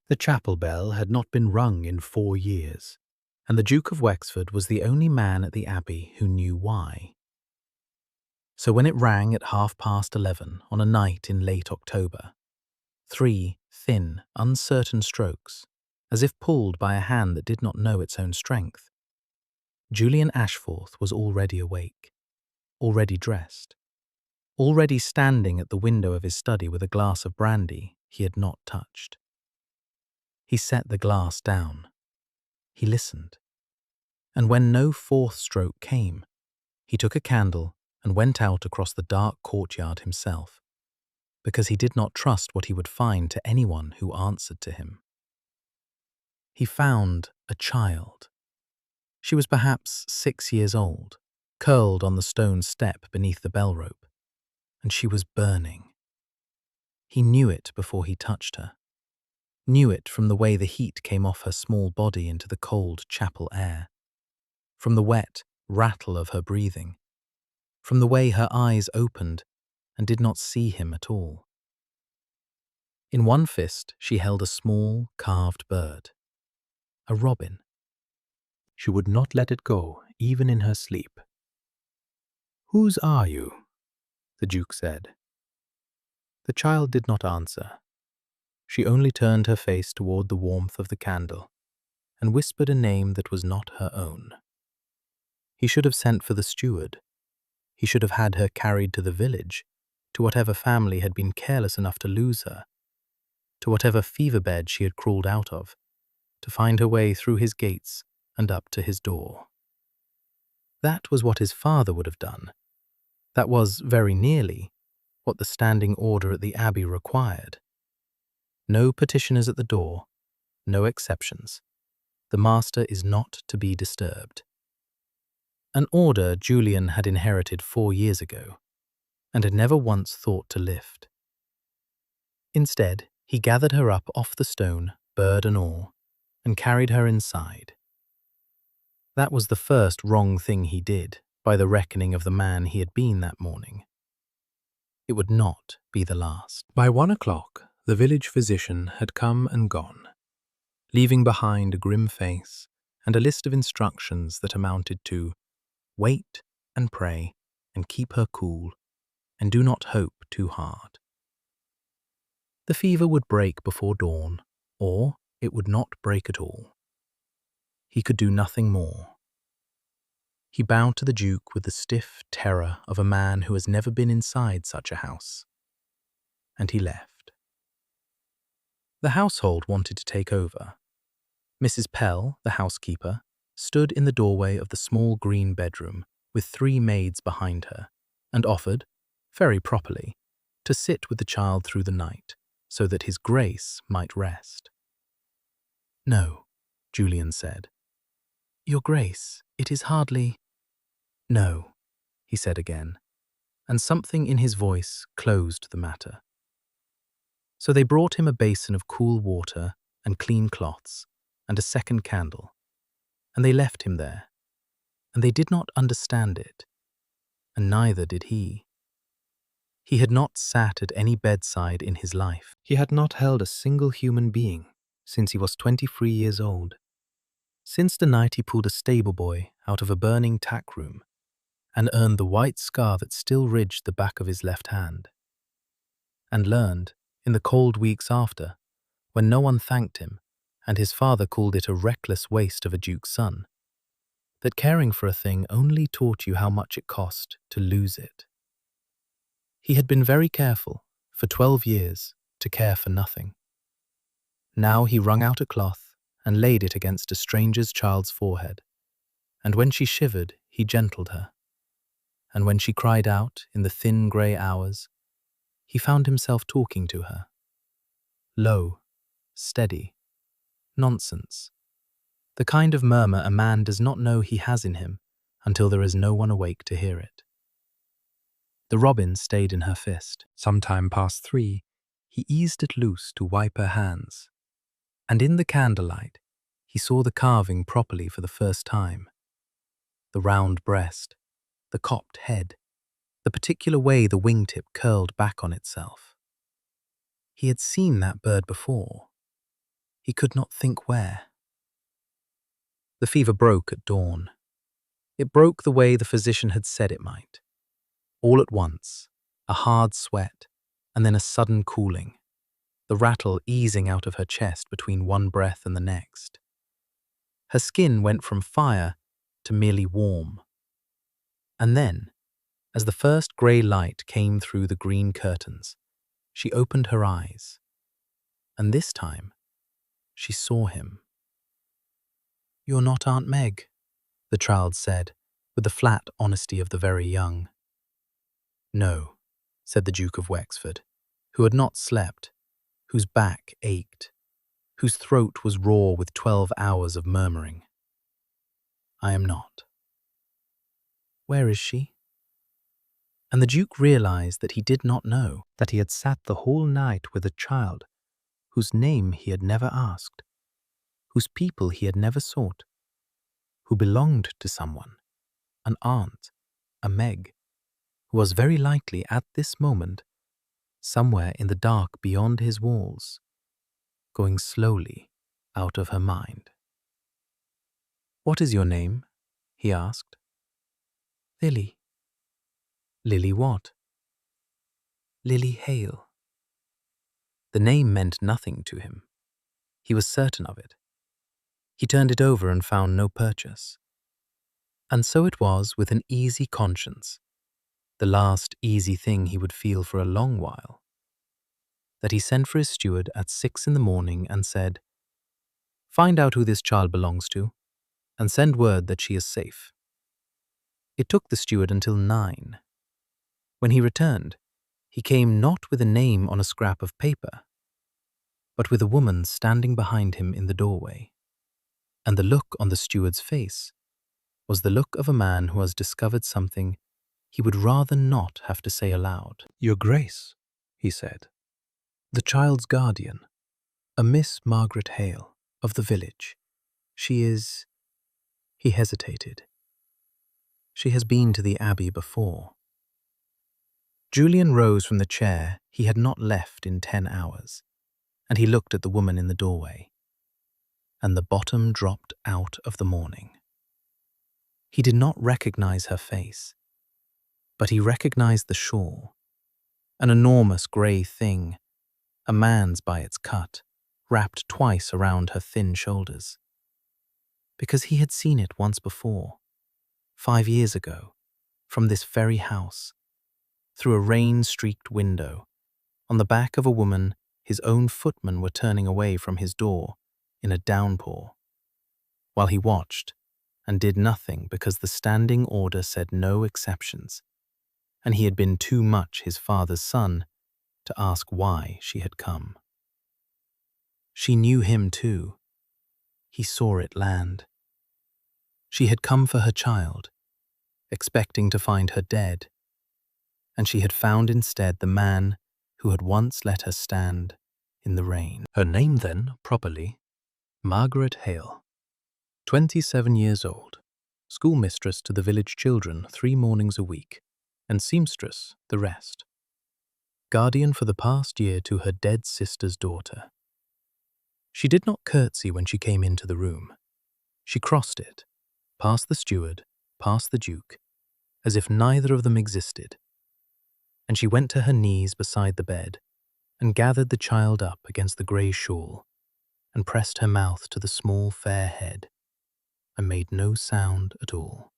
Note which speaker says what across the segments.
Speaker 1: The chapel bell had not been rung in 4 years, and the Duke of Wexford was the only man at the Abbey who knew why. So when it rang at 11:30 on a night in late October, 3 thin, uncertain strokes, as if pulled by a hand that did not know its own strength, Julian Ashforth was already awake, already dressed, already standing at the window of his study with a glass of brandy he had not touched. He set the glass down. He listened. And when no fourth stroke came, he took a candle and went out across the dark courtyard himself, because he did not trust what he would find to anyone who answered to him. He found a child. She was perhaps 6 years old, curled on the stone step beneath the bell rope, and she was burning. He knew it before he touched her, knew it from the way the heat came off her small body into the cold chapel air, from the wet rattle of her breathing, from the way her eyes opened and did not see him at all. In one fist she held a small, carved bird, a robin. She would not let it go, even in her sleep. "Whose are you?" the Duke said. The child did not answer. She only turned her face toward the warmth of the candle and whispered a name that was not her own. He should have sent for the steward. He should have had her carried to the village, to whatever family had been careless enough to lose her, to whatever fever bed she had crawled out of, to find her way through his gates and up to his door. That was what his father would have done. That was, very nearly, what the standing order at the Abbey required. No petitioners at the door, no exceptions. The master is not to be disturbed. An order Julian had inherited 4 years ago, and had never once thought to lift. Instead, he gathered her up off the stone, bird and all, and carried her inside. That was the first wrong thing he did, by the reckoning of the man he had been that morning. It would not be the last. By 1 o'clock, the village physician had come and gone, leaving behind a grim face and a list of instructions that amounted to wait and pray and keep her cool and do not hope too hard. The fever would break before dawn, or it would not break at all. He could do nothing more. He bowed to the Duke with the stiff terror of a man who has never been inside such a house, and he left. The household wanted to take over. Mrs. Pell, the housekeeper, stood in the doorway of the small green bedroom with 3 maids behind her, and offered, very properly, to sit with the child through the night, so that his Grace might rest. "No," Julian said. "Your Grace, it is hardly—" "No," he said again, and something in his voice closed the matter. So they brought him a basin of cool water and clean cloths and a second candle, and they left him there, and they did not understand it, and neither did he. He had not sat at any bedside in his life. He had not held a single human being since he was 23 years old, since the night he pulled a stable boy out of a burning tack room and earned the white scar that still ridged the back of his left hand, and learned, in the cold weeks after, when no one thanked him and his father called it a reckless waste of a duke's son, that caring for a thing only taught you how much it cost to lose it. He had been very careful, for 12 years, to care for nothing. Now he wrung out a cloth and laid it against a stranger's child's forehead, and when she shivered, he gentled her. And when she cried out in the thin grey hours, he found himself talking to her. Low, steady, nonsense. The kind of murmur a man does not know he has in him until there is no one awake to hear it. The robin stayed in her fist. Some time past 3, he eased it loose to wipe her hands, and in the candlelight he saw the carving properly for the first time. The round breast, the copped head, the particular way the wingtip curled back on itself. He had seen that bird before. He could not think where. The fever broke at dawn. It broke the way the physician had said it might. All at once, a hard sweat, and then a sudden cooling, the rattle easing out of her chest between one breath and the next. Her skin went from fire to merely warm. And then, as the first grey light came through the green curtains, she opened her eyes. And this time, she saw him. "You're not Aunt Meg," the child said, with the flat honesty of the very young. "No," said the Duke of Wexford, who had not slept, whose back ached, whose throat was raw with 12 hours of murmuring. "I am not." "Where is she?" And the Duke realized that he did not know, that he had sat the whole night with a child whose name he had never asked, whose people he had never sought, who belonged to someone, an aunt, a Meg, who was very likely at this moment somewhere in the dark beyond his walls, going slowly out of her mind. "What is your name?" he asked. "Lily." "Lily what?" "Lily Hale." The name meant nothing to him. He was certain of it. He turned it over and found no purchase. And so it was with an easy conscience, the last easy thing he would feel for a long while, that he sent for his steward at 6 in the morning and said, "Find out who this child belongs to, and send word that she is safe." It took the steward until 9. When he returned, he came not with a name on a scrap of paper, but with a woman standing behind him in the doorway. And the look on the steward's face was the look of a man who has discovered something he would rather not have to say aloud. "Your Grace," he said, "the child's guardian, a Miss Margaret Hale, of the village. She is—" He hesitated. "She has been to the Abbey before." Julian rose from the chair he had not left in 10 hours, and he looked at the woman in the doorway. And the bottom dropped out of the morning. He did not recognize her face, but he recognized the shawl, an enormous grey thing, a man's by its cut, wrapped twice around her thin shoulders. Because he had seen it once before, 5 years ago, from this very house, through a rain-streaked window, on the back of a woman his own footmen were turning away from his door in a downpour, while he watched and did nothing because the standing order said no exceptions, and he had been too much his father's son to ask why she had come. She knew him too. He saw it land. She had come for her child, expecting to find her dead, and she had found instead the man who had once let her stand in the rain. Her name then, properly, Margaret Hale, 27 years old, schoolmistress to the village children 3 mornings a week, and seamstress the rest. Guardian for the past year to her dead sister's daughter. She did not curtsy when she came into the room. She crossed it, past the steward, past the Duke, as if neither of them existed, and she went to her knees beside the bed and gathered the child up against the grey shawl and pressed her mouth to the small fair head and made no sound at all.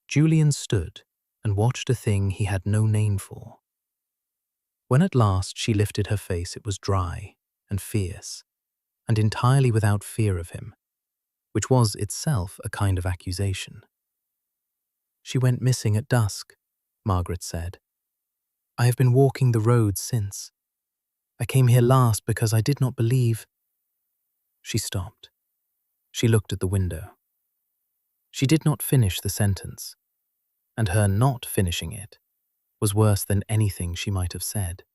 Speaker 1: Julian stood and watched a thing he had no name for. When at last she lifted her face, it was dry and fierce, and entirely without fear of him, which was itself a kind of accusation. "She went missing at dusk," Margaret said. "I have been walking the roads since. I came here last because I did not believe—" She stopped. She looked at the window. She did not finish the sentence, and her not finishing it was worse than anything she might have said.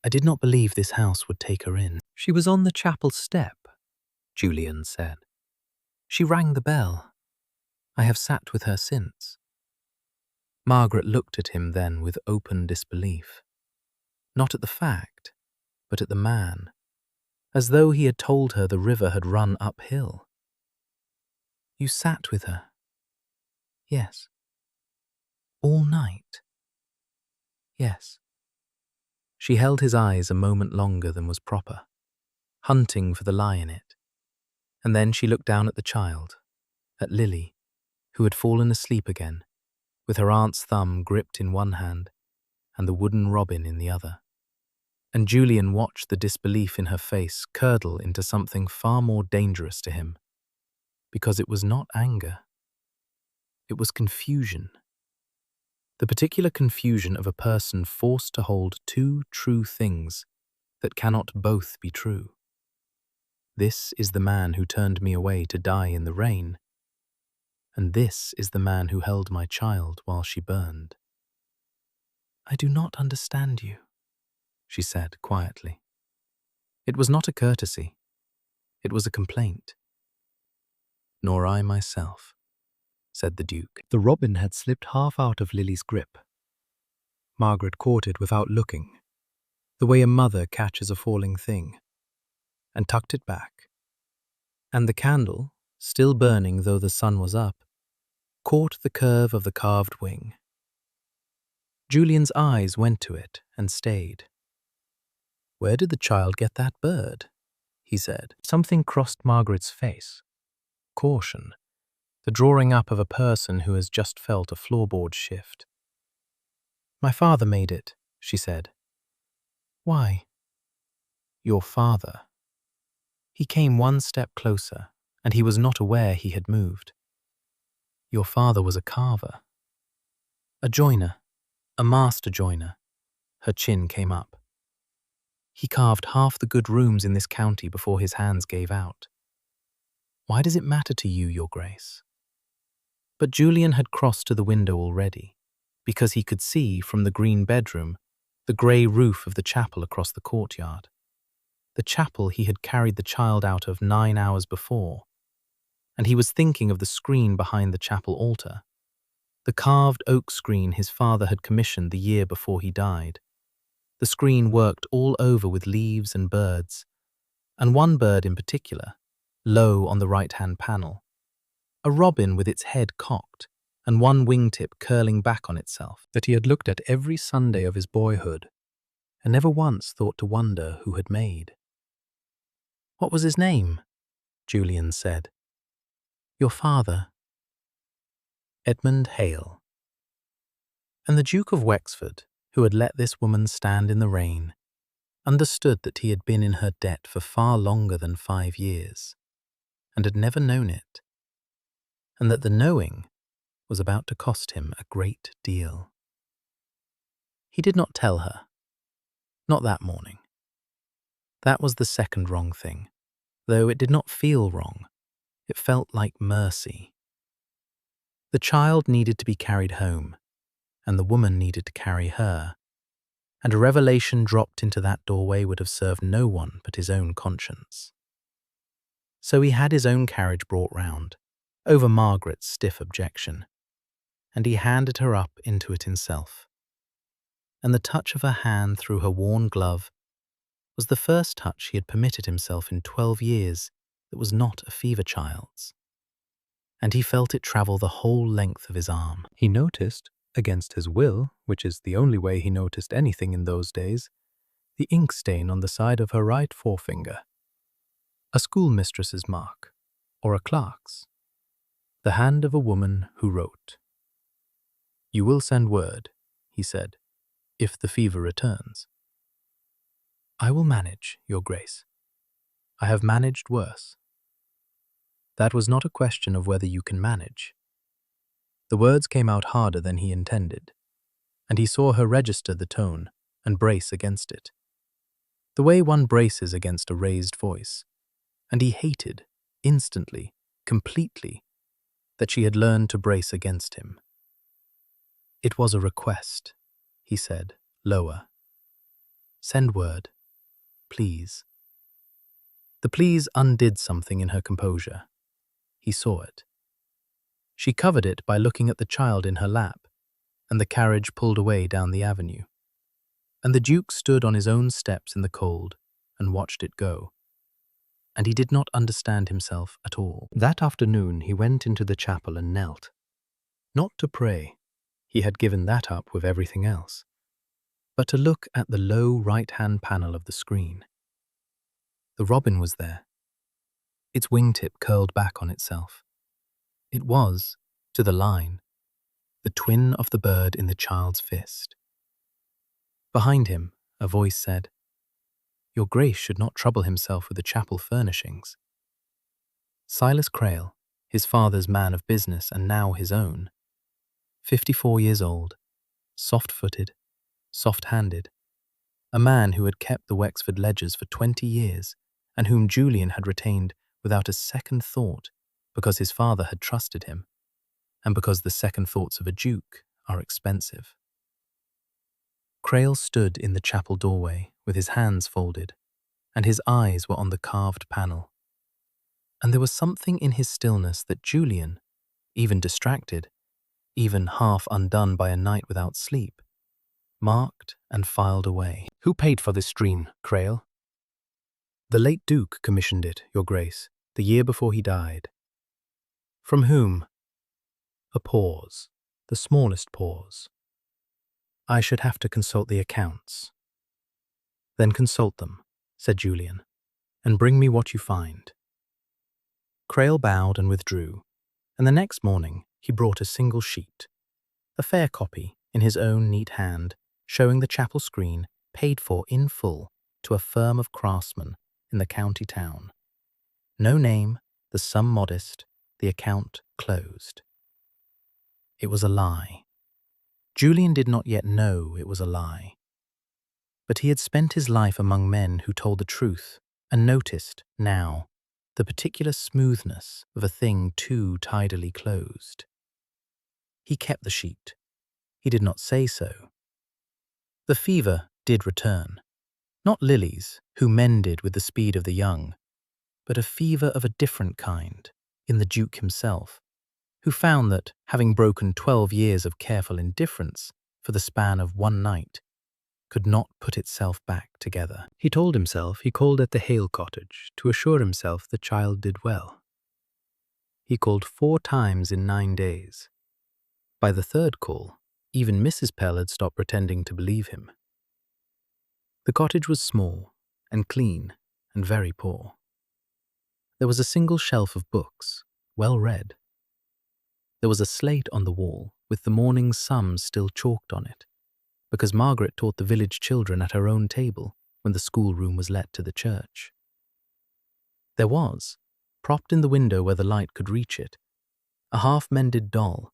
Speaker 1: "I did not believe this house would take her in." "She was on the chapel step," Julian said. "She rang the bell. I have sat with her since." Margaret looked at him then with open disbelief, not at the fact, but at the man. as though he had told her the river had run uphill. "You sat with her?" "Yes." "All night?" "Yes." She held his eyes a moment longer than was proper, hunting for the lie in it, and then she looked down at the child, at Lily, who had fallen asleep again, with her aunt's thumb gripped in one hand and the wooden robin in the other. And Julian watched the disbelief in her face curdle into something far more dangerous to him, because it was not anger. It was confusion. The particular confusion of a person forced to hold two true things that cannot both be true. This is the man who turned me away to die in the rain, and this is the man who held my child while she burned. "I do not understand you," she said quietly. It was not a courtesy. It was a complaint. "Nor I myself," said the Duke. The robin had slipped half out of Lily's grip. Margaret caught it without looking, the way a mother catches a falling thing, and tucked it back. And the candle, still burning though the sun was up, caught the curve of the carved wing. Julian's eyes went to it and stayed. "Where did the child get that bird?" he said. Something crossed Margaret's face. Caution, the drawing up of a person who has just felt a floorboard shift. "My father made it," she said. "Why?" "Your father." He came one step closer, and he was not aware he had moved. "Your father was a carver." "A joiner, a master joiner." Her chin came up. "He carved half the good rooms in this county before his hands gave out. Why does it matter to you, Your Grace?" But Julian had crossed to the window already, because he could see, from the green bedroom, the grey roof of the chapel across the courtyard. The chapel he had carried the child out of 9 hours before, and he was thinking of the screen behind the chapel altar, the carved oak screen his father had commissioned the year before he died. The screen worked all over with leaves and birds, and one bird in particular, low on the right-hand panel, a robin with its head cocked and one wingtip curling back on itself, that he had looked at every Sunday of his boyhood, and never once thought to wonder who had made. "What was his name?" Julian said. "Your father." "Edmund Hale." And the Duke of Wexford, who had let this woman stand in the rain, understood that he had been in her debt for far longer than 5 years, and had never known it, and that the knowing was about to cost him a great deal. He did not tell her. Not that morning. That was the second wrong thing, though it did not feel wrong. It felt like mercy. The child needed to be carried home, and the woman needed to carry her, and a revelation dropped into that doorway would have served no one but his own conscience. So he had his own carriage brought round, over Margaret's stiff objection, and he handed her up into it himself. And the touch of her hand through her worn glove was the first touch he had permitted himself in 12 years that was not a fever child's. And he felt it travel the whole length of his arm. He noticed, against his will, which is the only way he noticed anything in those days, the ink stain on the side of her right forefinger. A schoolmistress's mark, or a clerk's. The hand of a woman who wrote. "You will send word," he said, "if the fever returns." "I will manage, Your Grace. I have managed worse." That was not a question of whether you can manage. The words came out harder than he intended, and he saw her register the tone and brace against it, the way one braces against a raised voice, and he hated, instantly, completely, that she had learned to brace against him. "It was a request," he said, lower. "Send word, please." The please undid something in her composure. He saw it. She covered it by looking at the child in her lap, and the carriage pulled away down the avenue. And the Duke stood on his own steps in the cold and watched it go. and he did not understand himself at all. That afternoon he went into the chapel and knelt. Not to pray, he had given that up with everything else, but to look at the low right-hand panel of the screen. The robin was there, its wingtip curled back on itself. It was, to the line, the twin of the bird in the child's fist. Behind him, a voice said, "Your Grace should not trouble himself with the chapel furnishings." Silas Crail, his father's man of business and now his own, 54 years old, soft-footed, soft-handed, a man who had kept the Wexford ledgers for 20 years and whom Julian had retained without a second thought because his father had trusted him, and because the second thoughts of a duke are expensive. Crail stood in the chapel doorway with his hands folded, and his eyes were on the carved panel. And there was something in his stillness that Julian, even distracted, even half undone by a night without sleep, marked and filed away. "Who paid for this stream, Crail?" "The late Duke commissioned it, Your Grace, the year before he died." "From whom?" A pause, the smallest pause. "I should have to consult the accounts." "Then consult them," said Julian, "and bring me what you find." Crail bowed and withdrew, and the next morning he brought a single sheet, a fair copy, in his own neat hand, showing the chapel screen paid for in full to a firm of craftsmen in the county town. No name, the sum modest, the account closed. It was a lie. Julian did not yet know it was a lie. But he had spent his life among men who told the truth and noticed, now, the particular smoothness of a thing too tidily closed. He kept the sheet. He did not say so. The fever did return. Not Lily's, who mended with the speed of the young, but a fever of a different kind, in the Duke himself, who found that, having broken 12 years of careful indifference for the span of one night, could not put itself back together. He told himself he called at the Hale cottage to assure himself the child did well. He called 4 times in 9 days. By the third call, even Mrs. Pell had stopped pretending to believe him. The cottage was small and clean and very poor. There was a single shelf of books, well read. There was a slate on the wall with the morning's sums still chalked on it, because Margaret taught the village children at her own table when the schoolroom was let to the church. There was, propped in the window where the light could reach it, a half-mended doll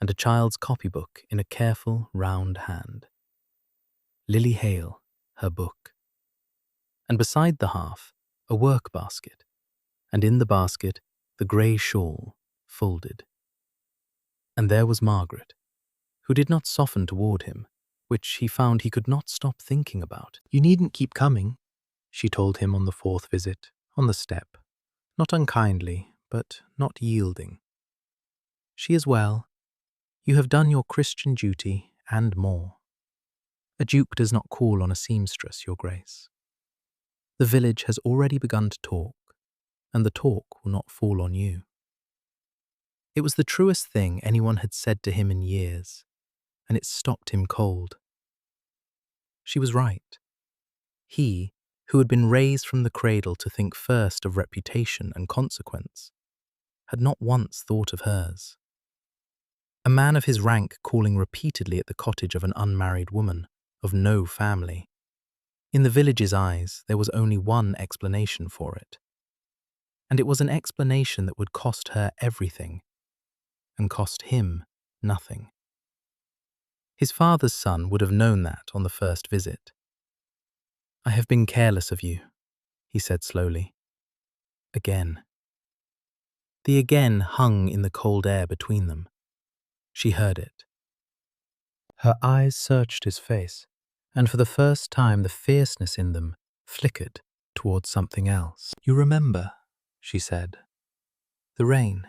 Speaker 1: and a child's copybook in a careful, round hand. Lily Hale, her book. And beside the half, a work basket, and in the basket, the grey shawl, folded. And there was Margaret, who did not soften toward him, which he found he could not stop thinking about. "You needn't keep coming," she told him on the 4th visit, on the step, not unkindly, but not yielding. "She is well. You have done your Christian duty, and more. A duke does not call on a seamstress, Your Grace. The village has already begun to talk, and the talk will not fall on you." It was the truest thing anyone had said to him in years, and it stopped him cold. She was right. He, who had been raised from the cradle to think first of reputation and consequence, had not once thought of hers. A man of his rank calling repeatedly at the cottage of an unmarried woman, of no family. In the village's eyes, there was only one explanation for it. And it was an explanation that would cost her everything, and cost him nothing. His father's son would have known that on the first visit. "I have been careless of you," he said slowly. Again. The again hung in the cold air between them. She heard it. Her eyes searched his face, and for the first time the fierceness in them flickered towards something else. "You remember," she said, "the rain.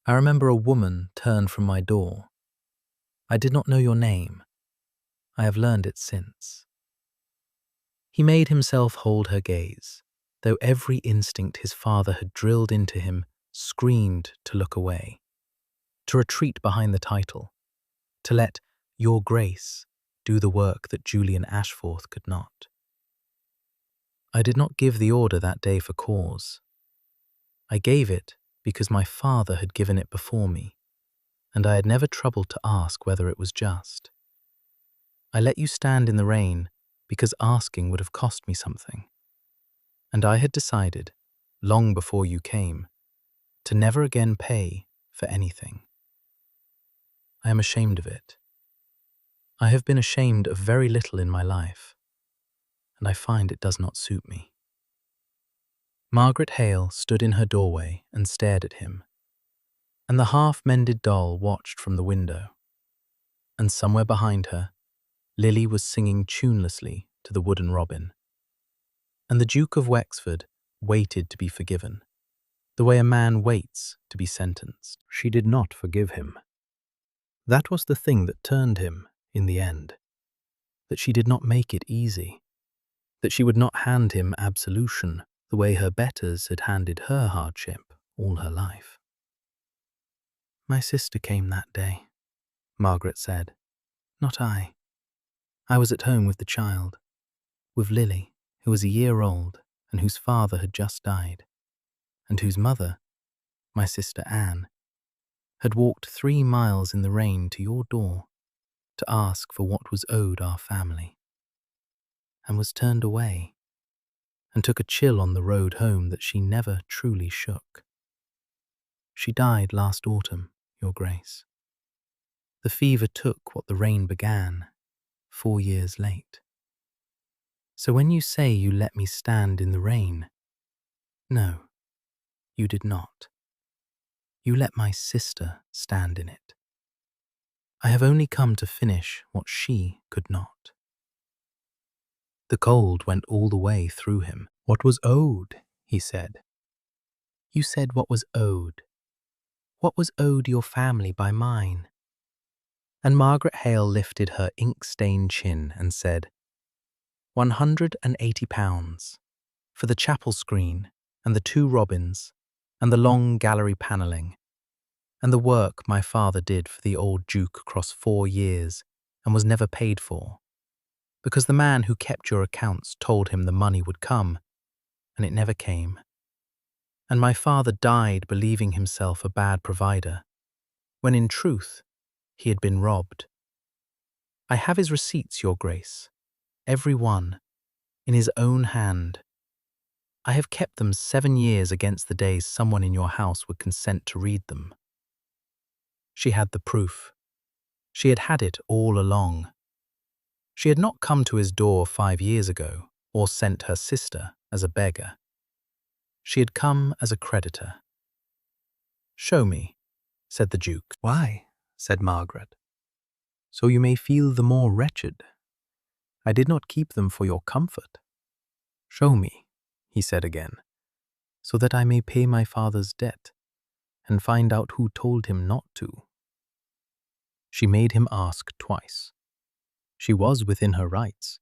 Speaker 1: I remember a woman turned from my door. I did not know your name. I have learned it since." He made himself hold her gaze, though every instinct his father had drilled into him screamed to look away, to retreat behind the title, to let Your Grace do the work that Julian Ashforth could not. I did not give the order that day for cause. I gave it because my father had given it before me, and I had never troubled to ask whether it was just. I let you stand in the rain because asking would have cost me something, and I had decided, long before you came, to never again pay for anything. I am ashamed of it. I have been ashamed of very little in my life, and I find it does not suit me. Margaret Hale stood in her doorway and stared at him, and the half-mended doll watched from the window. And somewhere behind her, Lily was singing tunelessly to the wooden robin. And the Duke of Wexford waited to be forgiven, the way a man waits to be sentenced. She did not forgive him. That was the thing that turned him in the end, that she did not make it easy, that she would not hand him absolution the way her betters had handed her hardship all her life. My sister came that day, Margaret said. Not I. I was at home with the child, with Lily, who was a year old and whose father had just died, and whose mother, my sister Anne, had walked 3 miles in the rain to your door to ask for what was owed our family, and was turned away, and took a chill on the road home that she never truly shook. She died last autumn, Your Grace. The fever took what the rain began, 4 years late. So when you say you let me stand in the rain, no, you did not. You let my sister stand in it. I have only come to finish what she could not. The cold went all the way through him. What was owed, he said. You said what was owed. What was owed your family by mine? And Margaret Hale lifted her ink-stained chin and said, £180 for the chapel screen and the 2 robins and the long gallery panelling and the work my father did for the old Duke across 4 years and was never paid for, because the man who kept your accounts told him the money would come, and it never came. And my father died believing himself a bad provider, when in truth he had been robbed. I have his receipts, Your Grace, every one, in his own hand. I have kept them 7 years against the days someone in your house would consent to read them. She had the proof. She had had it all along. She had not come to his door 5 years ago, or sent her sister as a beggar. She had come as a creditor. Show me, said the Duke. Why, said Margaret. So you may feel the more wretched. I did not keep them for your comfort. Show me, he said again, so that I may pay my father's debt and find out who told him not to. She made him ask twice. She was within her rights,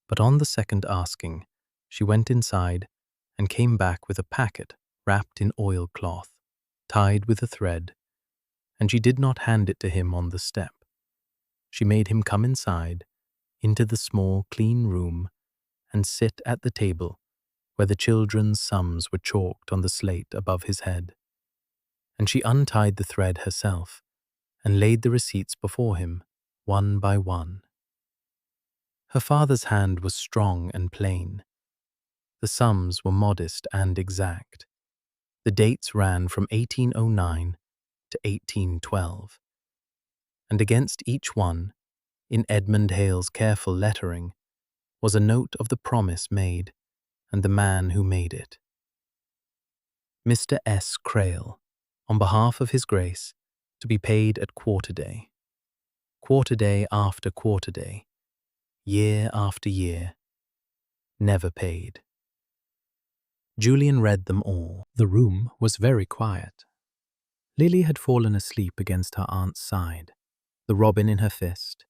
Speaker 1: but on the second asking, she went inside and came back with a packet wrapped in oilcloth, tied with a thread, and she did not hand it to him on the step. She made him come inside, into the small, clean room, and sit at the table where the children's sums were chalked on the slate above his head. And she untied the thread herself and laid the receipts before him, one by one. Her father's hand was strong and plain. The sums were modest and exact. The dates ran from 1809 to 1812. And against each one, in Edmund Hale's careful lettering, was a note of the promise made and the man who made it. Mr. S. Crail, on behalf of His Grace, to be paid at quarter day after quarter day, year after year, never paid. Julian read them all. The room was very quiet. Lily had fallen asleep against her aunt's side, the robin in her fist,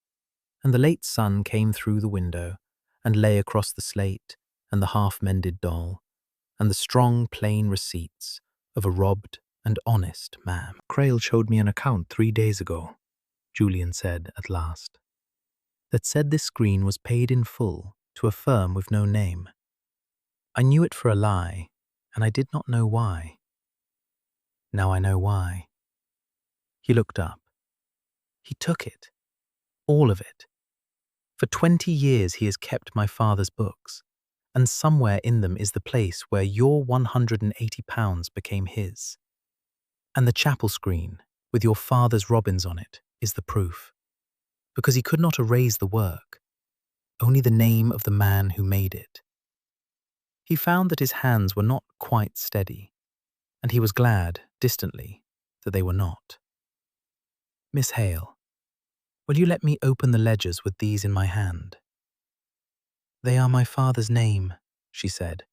Speaker 1: and the late sun came through the window and lay across the slate and the half-mended doll, and the strong, plain receipts of a robbed and honest man.
Speaker 2: Crail showed me an account 3 days ago, Julian said at last,
Speaker 1: that said this screen was paid in full to a firm with no name. I knew it for a lie, and I did not know why. Now I know why. He looked up. He took it. All of it. For 20 years he has kept my father's books, and somewhere in them is the place where your £180 became his. And the chapel screen, with your father's robins on it, is the proof. Because he could not erase the work, only the name of the man who made it. He found that his hands were not quite steady, and he was glad, distantly, that they were not. Miss Hale, will you let me open the ledgers with these in my hand? They are my father's name, she said,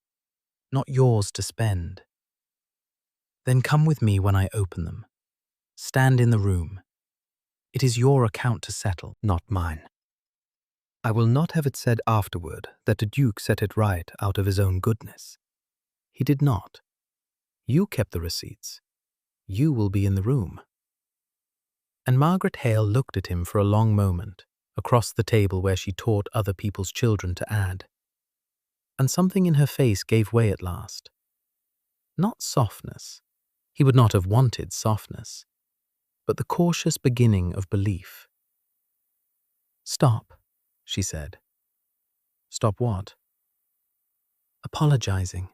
Speaker 1: not yours to spend. Then come with me when I open them. Stand in the room. It is your account to settle, not mine. I will not have it said afterward that the Duke set it right out of his own goodness. He did not. You kept the receipts. You will be in the room. And Margaret Hale looked at him for a long moment, across the table where she taught other people's children to add. And something in her face gave way at last. Not softness. He would not have wanted softness, but the cautious beginning of belief. Stop, she said. Stop what? Apologizing.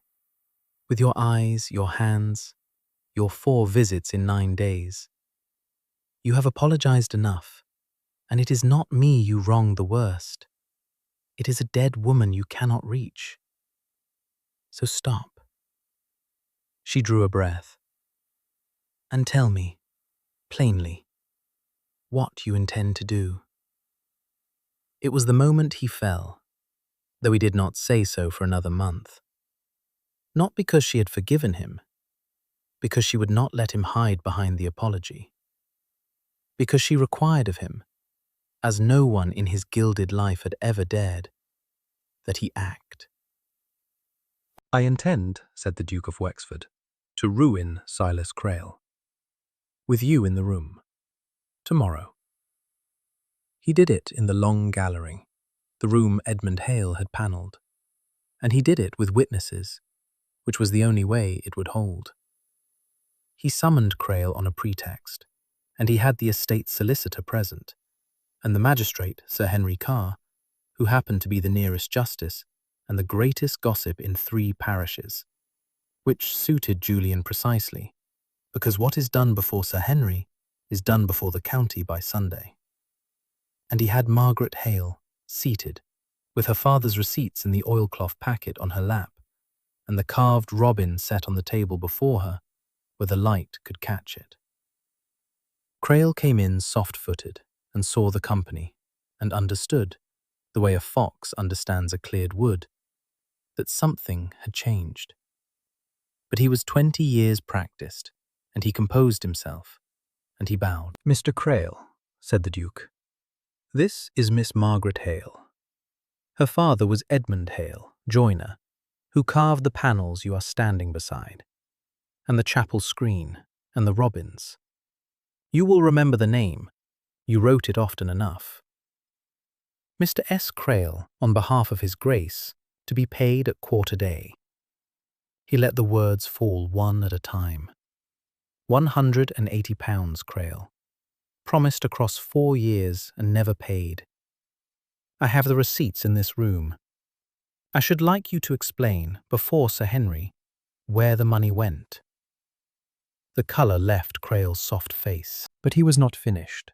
Speaker 1: With your eyes, your hands, your 4 visits in 9 days. You have apologized enough, and it is not me you wrong the worst. It is a dead woman you cannot reach. So stop. She drew a breath. And tell me, plainly, what you intend to do. It was the moment he fell, though he did not say so for another month. Not because she had forgiven him, because she would not let him hide behind the apology. Because she required of him, as no one in his gilded life had ever dared, that he act.
Speaker 2: I intend, said the Duke of Wexford, to ruin Silas Crail. With you in the room. Tomorrow. He did it in the long gallery, the room Edmund Hale had panelled, and he did it with witnesses, which was the only way it would hold. He summoned Crail on a pretext, and he had the estate's solicitor present, and the magistrate, Sir Henry Carr, who happened to be the nearest justice and the greatest gossip in 3 parishes, which suited Julian precisely, because what is done before Sir Henry is done before the county by Sunday. And he had Margaret Hale seated, with her father's receipts in the oilcloth packet on her lap, and the carved robin set on the table before her, where the light could catch it. Crail came in soft-footed and saw the company, and understood, the way a fox understands a cleared wood, that something had changed. But he was 20 years practiced, and he composed himself, and he bowed. Mr. Crail, said the Duke, this is Miss Margaret Hale. Her father was Edmund Hale, joiner, who carved the panels you are standing beside, and the chapel screen, and the robins. You will remember the name. You wrote it often enough. Mr. S. Crail, on behalf of His Grace, to be paid at quarter day. He let the words fall one at a time. £180, Crail. Promised across 4 years and never paid. I have the receipts in this room. I should like you to explain, before Sir Henry, where the money went. The colour left Crail's soft face, but he was not finished.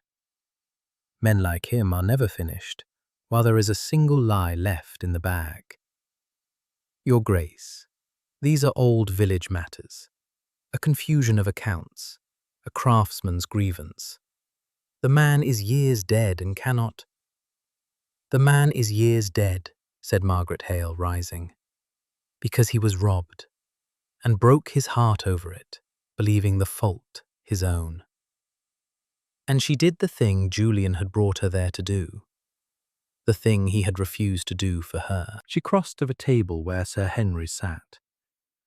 Speaker 2: Men like him are never finished, while there is a single lie left in the bag. Your Grace, these are old village matters, a confusion of accounts, a craftsman's grievance. The man is years dead and cannot— The man is years dead, said Margaret Hale, rising, because he was robbed, and broke his heart over it, believing the fault his own. And she did the thing Julian had brought her there to do, the thing he had refused to do for her. She crossed to the table where Sir Henry sat,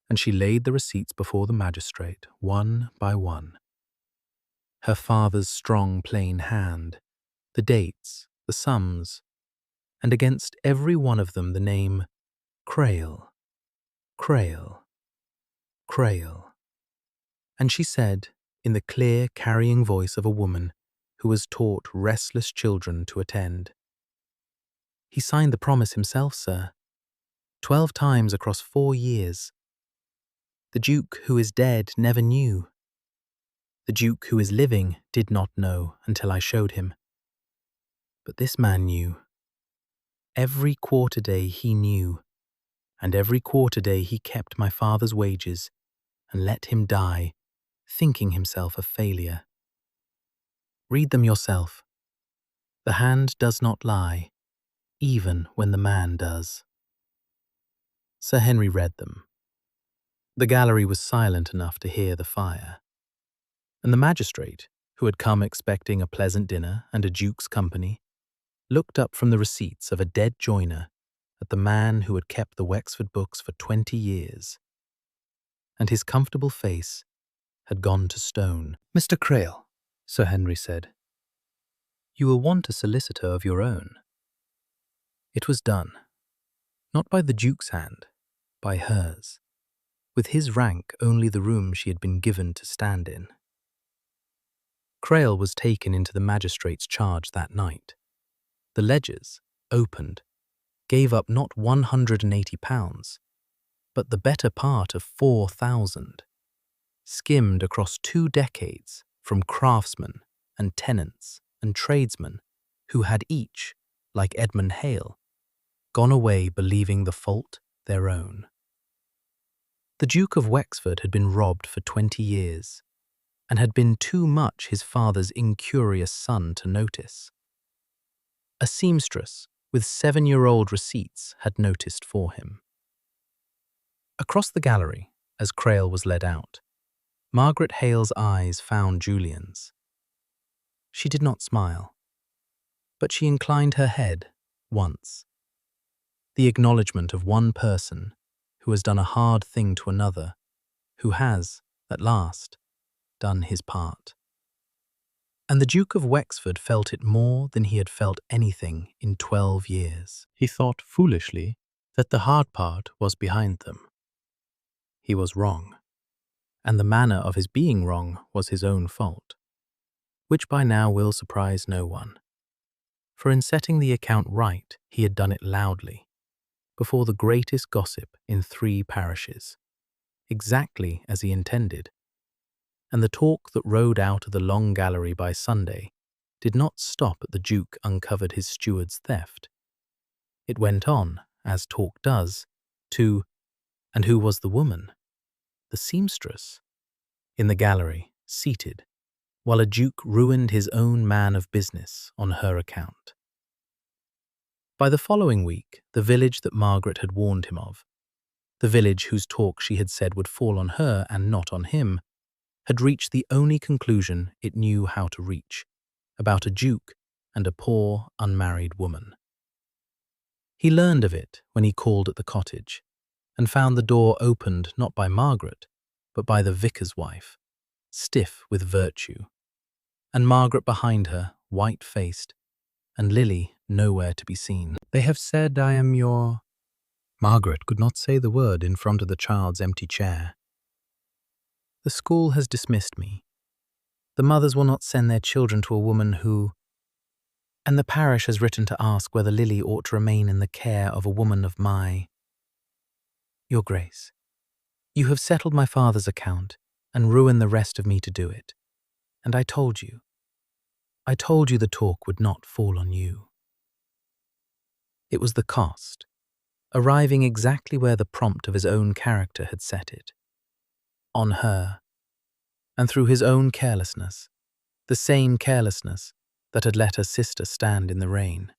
Speaker 1: and she laid the receipts before the magistrate, one by one. Her father's strong, plain hand, the dates, the sums, and against every one of them the name Crail, Crail, Crail. And she said, in the clear, carrying voice of a woman who has taught restless children to attend, "He signed the promise himself, sir, 12 times across 4 years. The Duke who is dead never knew. The Duke who is living did not know until I showed him. But this man knew. Every quarter day he knew, and every quarter day he kept my father's wages and let him die, thinking himself a failure. Read them yourself. The hand does not lie, even when the man does." Sir Henry read them. The gallery was silent enough to hear the fire, and the magistrate, who had come expecting a pleasant dinner and a duke's company, looked up from the receipts of a dead joiner at the man who had kept the Wexford books for 20 years, and his comfortable face had gone to stone. "Mr. Crail," Sir Henry said, "you will want a solicitor of your own." It was done, not by the Duke's hand, by hers, with his rank only the room she had been given to stand in. Crail was taken into the magistrate's charge that night. The ledgers, opened, gave up not £180, but the better part of 4,000, skimmed across 2 decades from craftsmen and tenants and tradesmen who had each, like Edmund Hale, gone away believing the fault their own. The Duke of Wexford had been robbed for 20 years, and had been too much his father's incurious son to notice. A seamstress with 7-year-old receipts had noticed for him. Across the gallery, as Crail was led out, Margaret Hale's eyes found Julian's. She did not smile, but she inclined her head once. The acknowledgement of one person who has done a hard thing to another, who has, at last, done his part. And the Duke of Wexford felt it more than he had felt anything in 12 years. He thought foolishly that the hard part was behind them. He was wrong, and the manner of his being wrong was his own fault, which by now will surprise no one. For in setting the account right, he had done it loudly, before the greatest gossip in 3 parishes, exactly as he intended. And the talk that rode out of the long gallery by Sunday did not stop at the Duke uncovered his steward's theft. It went on, as talk does, to, and who was the woman? The seamstress, in the gallery, seated, while a Duke ruined his own man of business on her account. By the following week, the village that Margaret had warned him of, the village whose talk she had said would fall on her and not on him, had reached the only conclusion it knew how to reach, about a Duke and a poor, unmarried woman. He learned of it when he called at the cottage, and found the door opened not by Margaret, but by the vicar's wife, stiff with virtue, and Margaret behind her, white-faced, and Lily nowhere to be seen. "They have said I am your—" Margaret could not say the word in front of the child's empty chair. "The school has dismissed me. The mothers will not send their children to a woman who— and the parish has written to ask whether Lily ought to remain in the care of a woman of my— Your Grace, you have settled my father's account and ruined the rest of me to do it. And I told you the talk would not fall on you." It was the cost, arriving exactly where the prompt of his own character had set it. On her, and through his own carelessness, the same carelessness that had let her sister stand in the rain.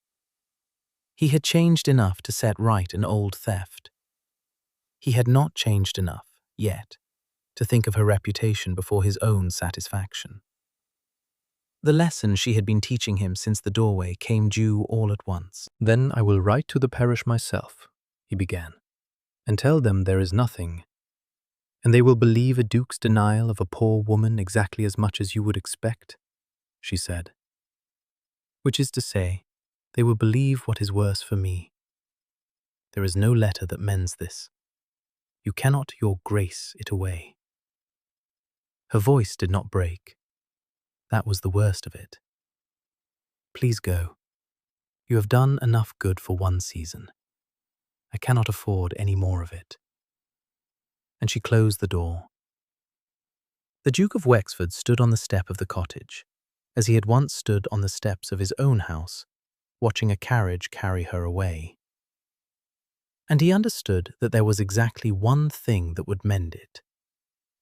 Speaker 1: He had changed enough to set right an old theft. He had not changed enough, yet, to think of her reputation before his own satisfaction. The lesson she had been teaching him since the doorway came due all at once. "Then I will write to the parish myself," he began, "and tell them there is nothing, And they will believe a duke's denial of a poor woman exactly as much as you would expect, she said. Which is to say, they will believe what is worse for me. There is no letter that mends this. You cannot, your grace, it away. Her voice did not break. That was the worst of it. Please go. You have done enough good for one season. I cannot afford any more of it. And she closed the door. The Duke of Wexford stood on the step of the cottage, as he had once stood on the steps of his own house, watching a carriage carry her away. And he understood that there was exactly one thing that would mend it,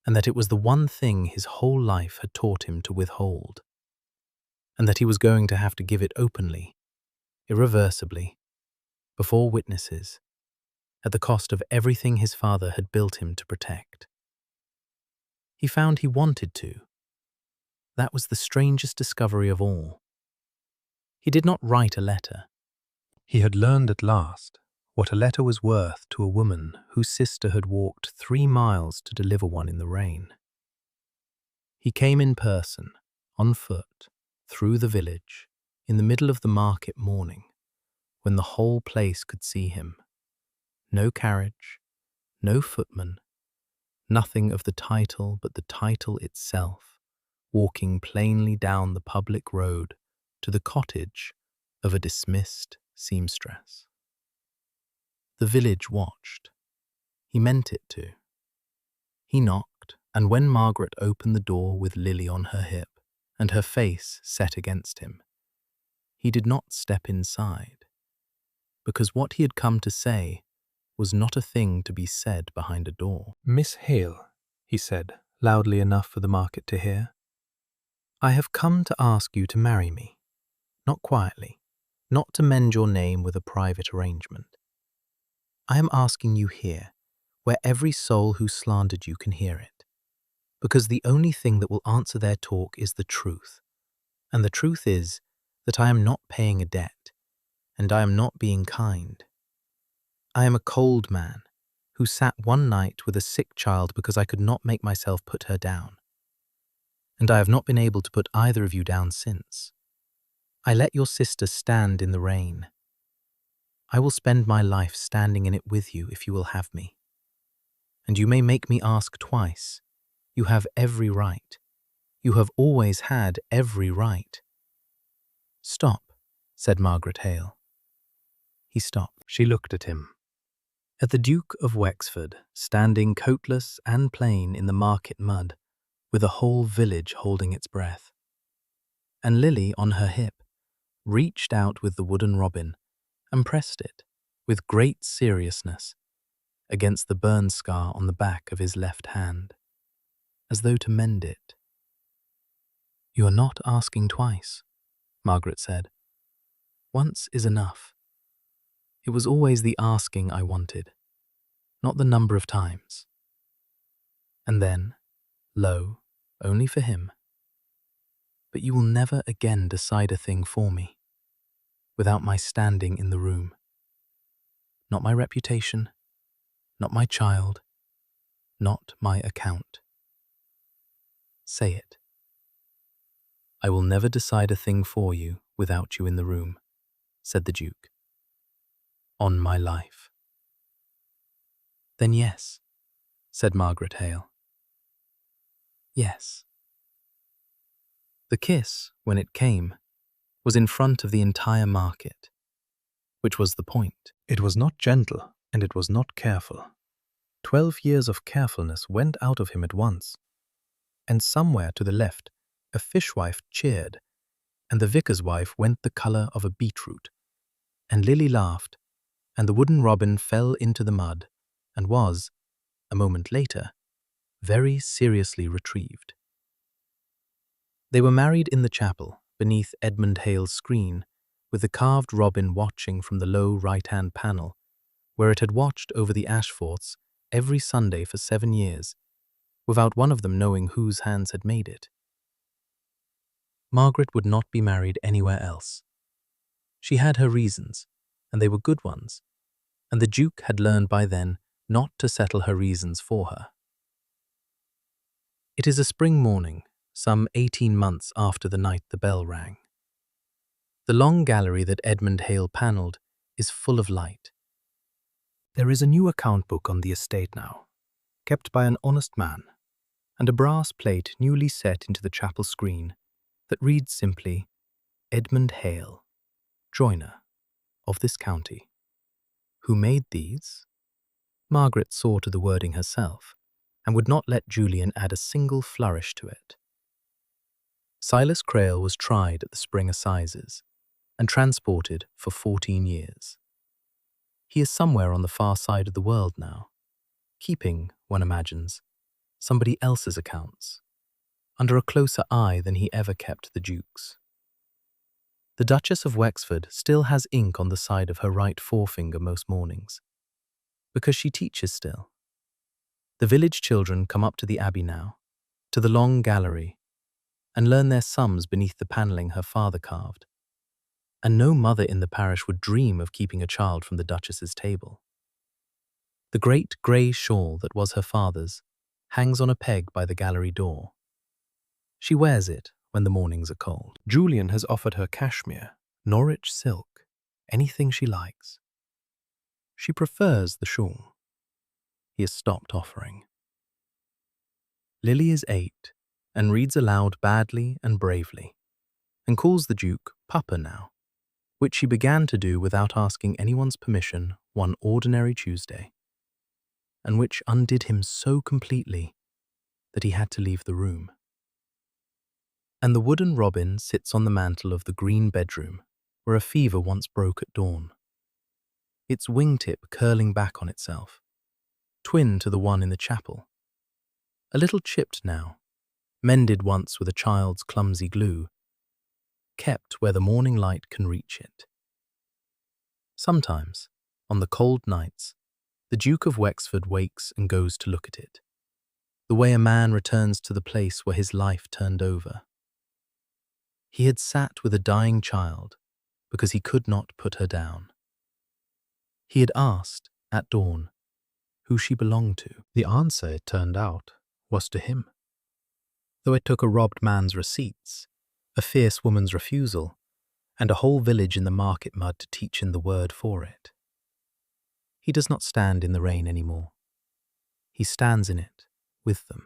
Speaker 1: and that it was the one thing his whole life had taught him to withhold, and that he was going to have to give it openly, irreversibly, before witnesses, at the cost of everything his father had built him to protect. He found he wanted to. That was the strangest discovery of all. He did not write a letter.
Speaker 2: He had learned at last what a letter was worth to a woman whose sister had walked 3 miles to deliver one in the rain. He came in person, on foot, through the village, in the middle of the market morning, when the whole place could see him. No carriage, no footman, nothing of the title but the title itself, walking plainly down the public road to the cottage of a dismissed seamstress. The village watched. He meant it to. He knocked, and when Margaret opened the door with Lily on her hip and her face set against him, he did not step inside, because what he had come to say was not a thing to be said behind a door. "Miss Hale," he said, loudly enough for the market to hear,
Speaker 1: "I have come to ask you to marry me, not quietly, not to mend your name with a private arrangement. I am asking you here, where every soul who slandered you can hear it, because the only thing that will answer their talk is the truth, and the truth is that I am not paying a debt, and I am not being kind. I am a cold man who sat one night with a sick child because I could not make myself put her down, and I have not been able to put either of you down since. I let your sister stand in the rain. I will spend my life standing in it with you if you will have me. And you may make me ask twice. You have every right. You have always had every right." "Stop," said Margaret Hale. He stopped.
Speaker 2: She looked at him.
Speaker 1: At the Duke of Wexford, standing coatless and plain in the market mud, with a whole village holding its breath. And Lily, on her hip, reached out with the wooden robin and pressed it, with great seriousness, against the burn scar on the back of his left hand, as though to mend it. "You are not asking twice," Margaret said. "Once is enough. It was always the asking I wanted, not the number of times." And then, low, only for him, "But you will never again decide a thing for me, without my standing in the room. Not my reputation, not my child, not my account. Say it. I will never decide a thing for you without you in the room," said the Duke. "On my life." "Then yes," said Margaret Hale. "Yes." The kiss, when it came, was in front of the entire market, which was the point.
Speaker 2: It was not gentle, and it was not careful. 12 years of carefulness went out of him at once, and somewhere to the left a fishwife cheered, and the vicar's wife went the colour of a beetroot, and Lily laughed, and the wooden robin fell into the mud, and was, a moment later, very seriously retrieved. They were married in the chapel, beneath Edmund Hale's screen, with the carved robin watching from the low right-hand panel, where it had watched over the Ashforths every Sunday for 7 years, without one of them knowing whose hands had made it. Margaret would not be married anywhere else. She had her reasons, and they were good ones, and the Duke had learned by then not to settle her reasons for her.
Speaker 1: It is a spring morning, some 18 months after the night the bell rang. The long gallery that Edmund Hale panelled is full of light. There is a new account book on the estate now, kept by an honest man, and a brass plate newly set into the chapel screen that reads simply, Edmund Hale, joiner of this county. Who made these? Margaret saw to the wording herself, and would not let Julian add a single flourish to it. Silas Crail was tried at the Spring Assizes, and transported for 14 years. He is somewhere on the far side of the world now, keeping, one imagines, somebody else's accounts, under a closer eye than he ever kept the Duke's. The Duchess of Wexford still has ink on the side of her right forefinger most mornings, because she teaches still. The village children come up to the Abbey now, to the long gallery, and learn their sums beneath the panelling her father carved. And no mother in the parish would dream of keeping a child from the Duchess's table. The great grey shawl that was her father's hangs on a peg by the gallery door. She wears it when the mornings are cold. Julian has offered her cashmere, Norwich silk, anything she likes. She prefers the shawl. He has stopped offering. Lily is 8 and reads aloud badly and bravely, and calls the Duke Papa now, which she began to do without asking anyone's permission one ordinary Tuesday, and which undid him so completely that he had to leave the room. And the wooden robin sits on the mantel of the green bedroom where a fever once broke at dawn, its wingtip curling back on itself, twin to the one in the chapel, a little chipped now, mended once with a child's clumsy glue, kept where the morning light can reach it. Sometimes, on the cold nights, the Duke of Wexford wakes and goes to look at it, the way a man returns to the place where his life turned over. He had sat with a dying child because he could not put her down. He had asked, at dawn, who she belonged to. The answer, it turned out, was to him. Though it took a robbed man's receipts, a fierce woman's refusal, and a whole village in the market mud to teach him the word for it. He does not stand in the rain any more. He stands in it with them.